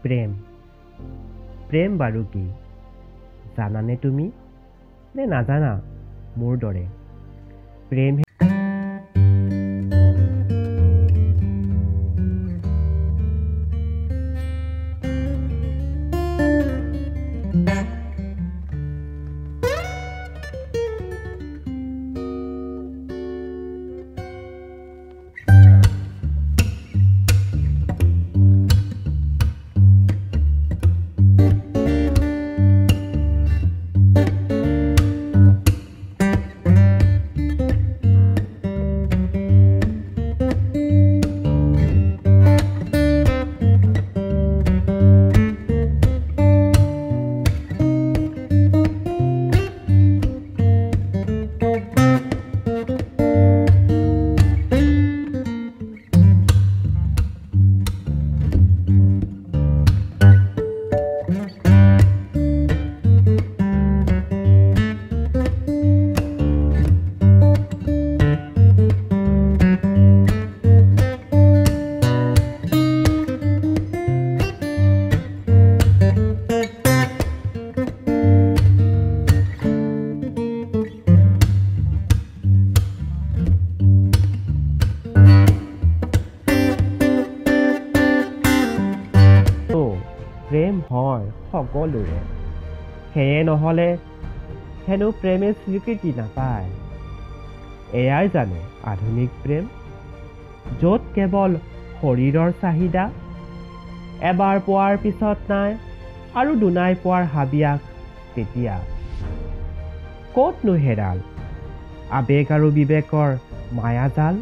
প্ৰেম প্ৰেম বাৰু কি জানানে তুমি নে নাজানা মোৰ দৰে প্ৰেম প্ৰেম হয় সকলোৰে সেয়ে নহ'লে হেনো প্ৰেমে স্বীকৃতি নাপায় এয়াই জানো আধুনিক প্ৰেম য'ত কেৱল শৰীৰৰ চাহিদা এবাৰ পোৱাৰ পিছত নাই আৰু দুনাই পোৱাৰ হাবিয়াস তেতিয়া ক'তনো হেৰাল আবেগ আৰু বিবেকৰ মায়াজাল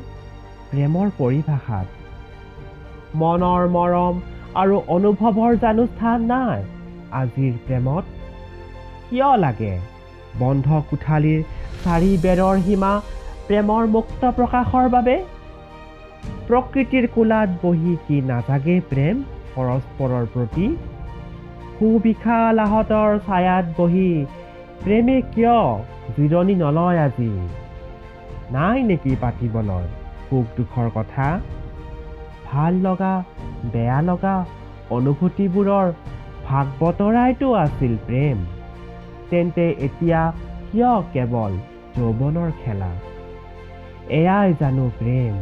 প্ৰেমৰ পৰিভাষাত মনৰ মৰম আৰু অনুভৱৰ জানো স্থান নাই আজিৰ প্ৰেমত কিয় লাগে বন্ধ কোঠালীৰ চাৰি বেৰৰ সীমা প্ৰেমৰ মুক্ত প্ৰকাশৰ বাবে প্ৰকৃতিৰ কোলাত বহি কি নাজাগে প্ৰেম পৰস্পৰৰ প্ৰতি সুবিশাল আহতৰ ছায়াত বহি প্ৰেমে কিয় জিৰণি নলয় আজি নাই নেকি পাতিবলৈ সুখ দুখৰ কথা ভাল লগা বেয়া লগা অনুভূতিবোৰৰ ভাগ বতৰাইতো আছিল প্ৰেম তেন্তে এতিয়া কিয় কেৱল যৌৱনৰ খেলা এয়াই জানো প্ৰেম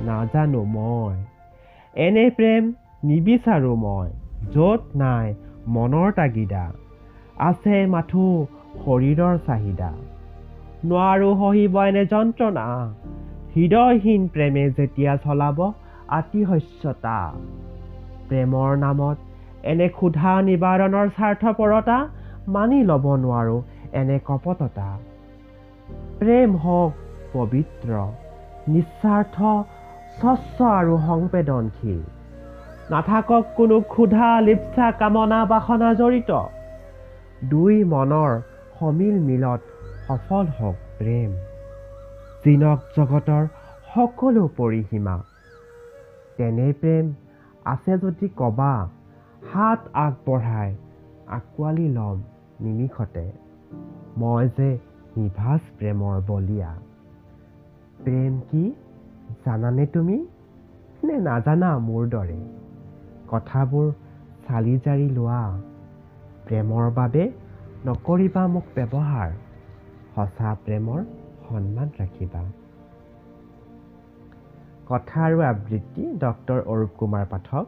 নাজানো মই এনে প্ৰেম নিবিচাৰো মই য'ত নাই মনৰ তাগিদা আছে মাথো শৰীৰৰ চাহিদা নোৱাৰো সহিব এনে যন্ত্ৰণা হৃদয়হীন প্ৰেমে যেতিয়া চলাব আতিশস্যতা প্ৰেমৰ নামত এনে ক্ষুধা নিবাৰণৰ স্বাৰ্থপৰতা মানি ল'ব নোৱাৰো এনে কপটতা প্ৰেম হওক পবিত্ৰ নিস্বাৰ্থ স্বচ্ছ আৰু সংবেদনশীল নাথাকক কোনো ক্ষুধা লিপ্সা কামনা বাসনা জড়িত দুই মনৰ সমিল মিলত সফল হওক প্ৰেম জিনক জগতৰ সকলো পৰিসীমা তেনে প্ৰেম আছে যদি কবা হাত আগবঢ়াই আঁকোৱালি ল'ম নিমিষতে মই যে নিভাঁজ প্ৰেমৰ বলিয়া প্ৰেম কি জানানে তুমি নে নাজানা মোৰ দৰে কথাবোৰ চালি জাৰি লোৱা প্ৰেমৰ বাবে নকৰিবা মোক ব্যৱহাৰ সঁচা প্ৰেমৰ সন্মান ৰাখিবা কথা আৰু আবৃত্তি ডক্টৰ অৰূপ কুমাৰ পাঠক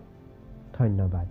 ধন্যবাদ।